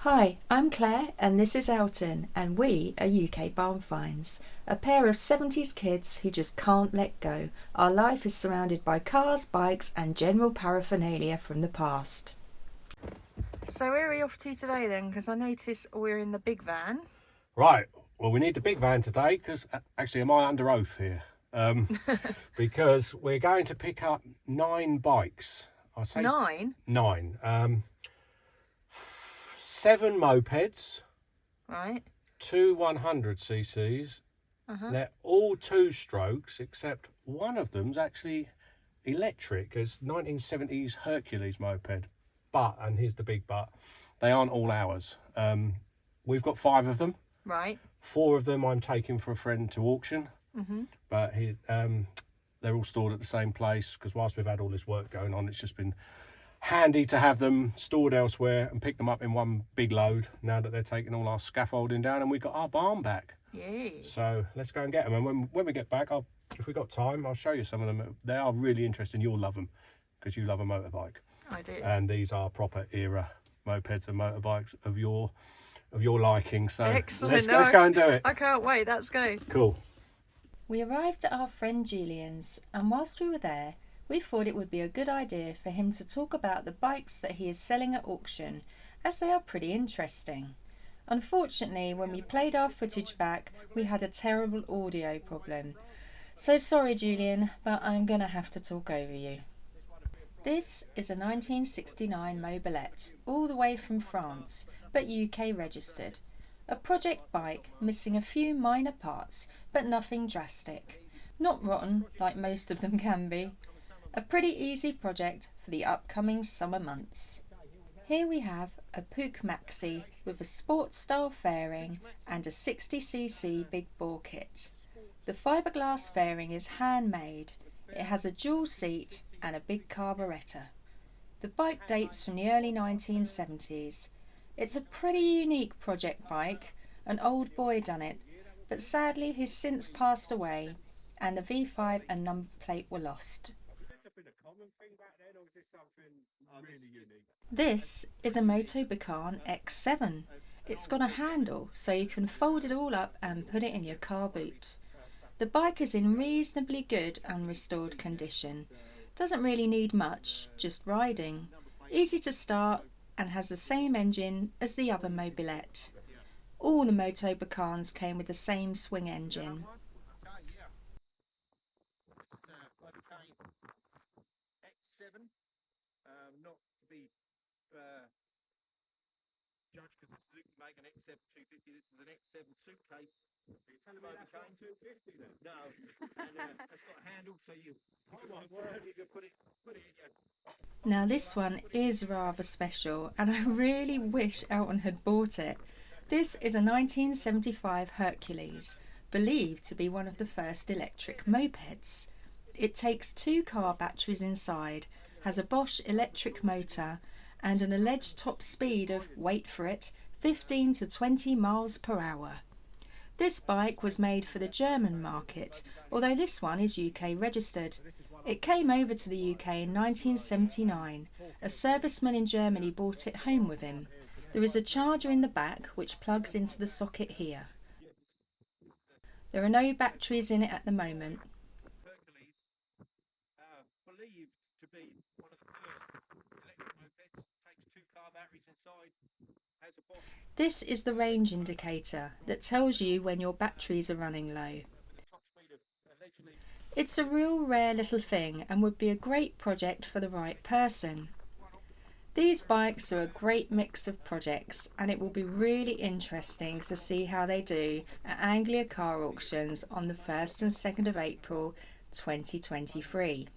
Hi, I'm Claire and this is Elton and we are UK Barn Finds, a pair of 70s kids who just can't let go. Our life is surrounded by cars, bikes and general paraphernalia from the past. So where are we off to today then? Because I notice we're in the big van. Right, well we need the big van today because actually am I under oath here? Because we're going to pick up 9 bikes. I say 9? 9. 7 mopeds, Right. 2 100cc's. They're all 2-strokes except one of them's actually electric. It's 1970s Hercules moped. But, and here's the big but, they aren't all ours. We've got 5 of them. Right. 4 of them I'm taking for a friend to auction. But they're all stored at the same place because whilst we've had all this work going on, it's just been handy to have them stored elsewhere and pick them up in one big load now that they're taking all our scaffolding down and we've got our barn back. Yay. So let's go and get them, and when we get back, if we've got time, I'll show you some of them. They are really interesting. You'll love them because you love a motorbike. I do. And these are proper era mopeds and motorbikes of your liking. So excellent. Let's go and do it. I can't wait. Let's go. Cool. We arrived at our friend Julian's, and whilst we were there, we thought it would be a good idea for him to talk about the bikes that he is selling at auction, as they are pretty interesting. Unfortunately, when we played our footage back, we had a terrible audio problem. So sorry, Julian, but I'm gonna have to talk over you. This is a 1969 mobilette, all the way from France, but UK registered. A project bike missing a few minor parts, but nothing drastic. Not rotten, like most of them can be. A pretty easy project for the upcoming summer months. Here we have a Puch Maxi with a sports style fairing and a 60cc big bore kit. The fiberglass fairing is handmade. It has a dual seat and a big carburettor. The bike dates from the early 1970s. It's a pretty unique project bike. An old boy done it, but sadly he's since passed away and the V5 and number plate were lost. This is a Motobacan X7. It's got a handle so you can fold it all up and put it in your car boot. The bike is in reasonably good and restored condition. Doesn't really need much, just riding. Easy to start and has the same engine as the other mobilette. All the Motobacans came with the same swing engine. X7, not to be judged because Suzuki make an X7 250. This is an X7 suitcase. So you're telling me that's not 250 then? No, and it's got a handle so you. Oh my word! You can put it in your. Now this one is rather special and I really wish Elton had bought it. This is a 1975 Hercules, believed to be one of the first electric mopeds. It takes 2 car batteries inside, has a Bosch electric motor and an alleged top speed of, wait for it, 15 to 20 miles per hour. This bike was made for the German market, although this one is UK registered. It came over to the UK in 1979. A serviceman in Germany brought it home with him. There is a charger in the back which plugs into the socket here. There are no batteries in it at the moment. Hercules, believed to be one of the first electric mopeds, takes 2 car batteries inside, has a Bosch. This is the range indicator that tells you when your batteries are running low. It's a real rare little thing and would be a great project for the right person. These bikes are a great mix of projects and it will be really interesting to see how they do at Anglia Car Auctions on the 1st and 2nd of April 2023.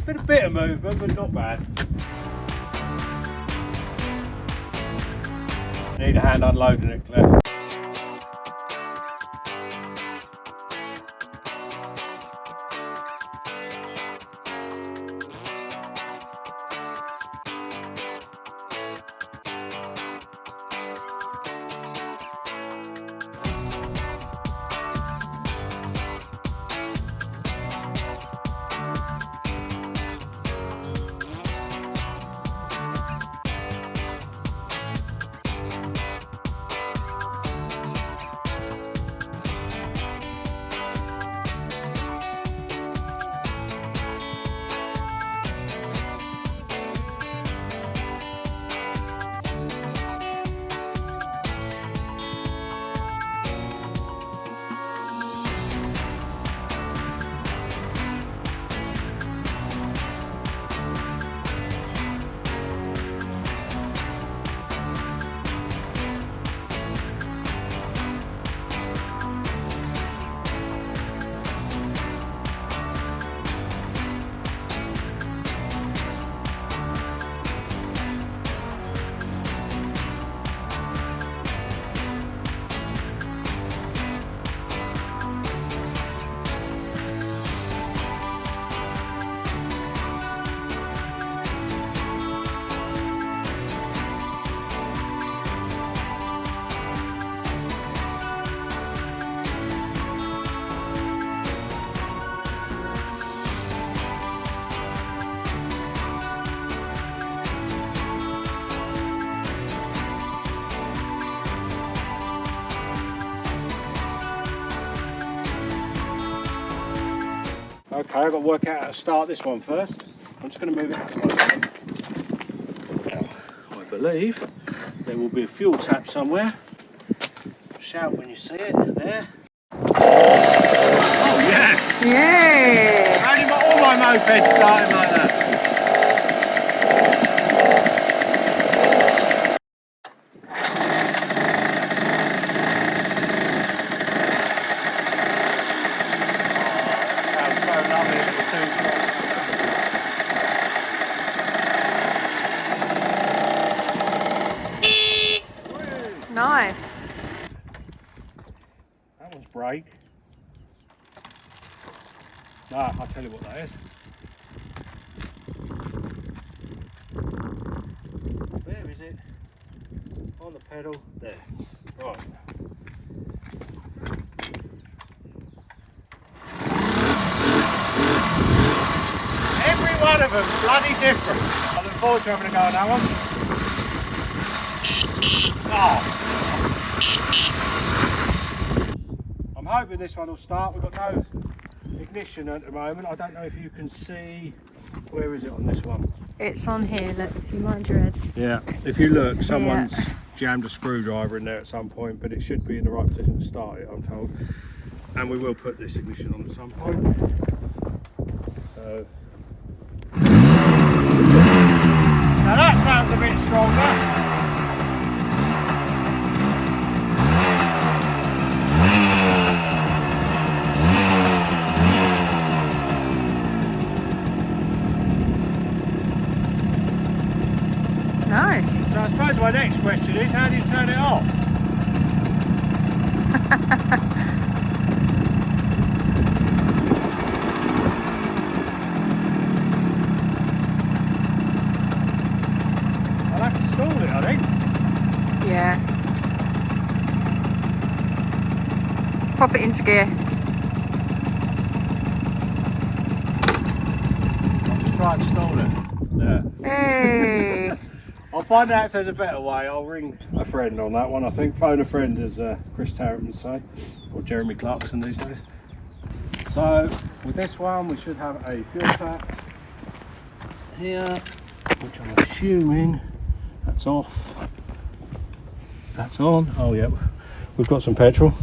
been a bit of movement, but not bad. Need a hand unloading it, Claire. Okay, I've got to work out how to start this one first. I'm just going to move it closer. Now, I believe there will be a fuel tap somewhere. Shout when you see it, there. Oh yes! Yay! I've only got all my mopeds starting like that. Nice. That one's brake. Ah, I'll tell you what that is. Where is it? On the pedal. There. Right. Every one of them bloody different. I look forward to having a go on that one. Oh. I'm hoping this one will start. We've got no ignition at the moment. I don't know if you can see. Where is it on this one? It's on here, look, if you mind your head. Yeah, if you look, someone's jammed a screwdriver in there at some point, but it should be in the right position to start it, I'm told. And we will put this ignition on at some point. So. Now that sounds a bit stronger. Nice. So I suppose my next question is, how do you turn it off? I'll have to stall it, I think. Yeah. Pop it into gear. I'll just try and stall it. Yeah. Hey. I'll find out if there's a better way. I'll ring a friend on that one, I think. Phone a friend, as Chris Tarrant would say, or Jeremy Clarkson these days. So with this one, we should have a fuel tap here, which I'm assuming that's off. That's on. Oh yeah, we've got some petrol.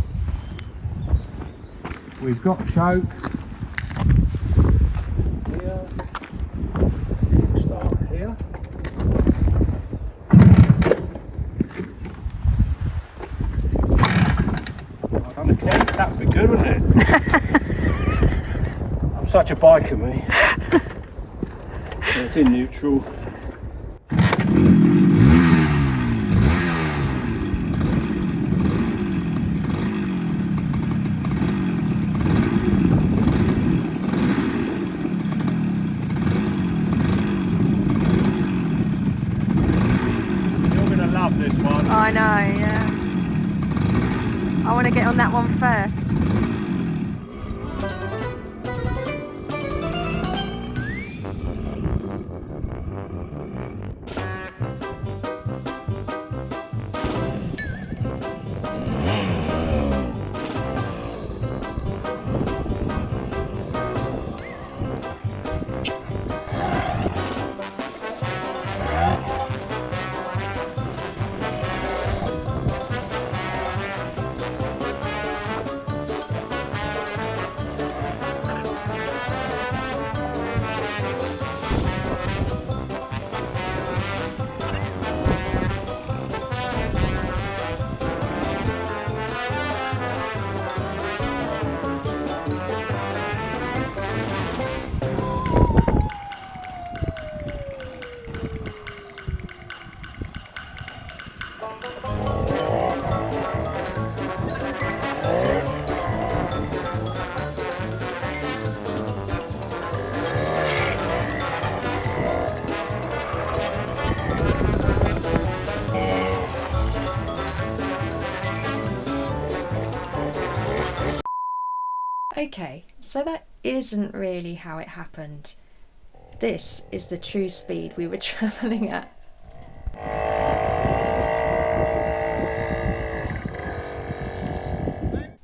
We've got choke here. Start here. That would be good, wouldn't it? I'm such a biker, me. It's in neutral. You're gonna love this one. I know, yeah. I want to get on that one first. Okay, so that isn't really how it happened. This is the true speed we were travelling at.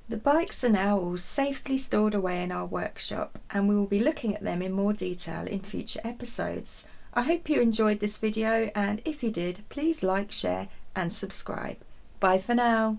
The bikes are now all safely stored away in our workshop, and we will be looking at them in more detail in future episodes. I hope you enjoyed this video, and if you did, please like, share and subscribe. Bye for now.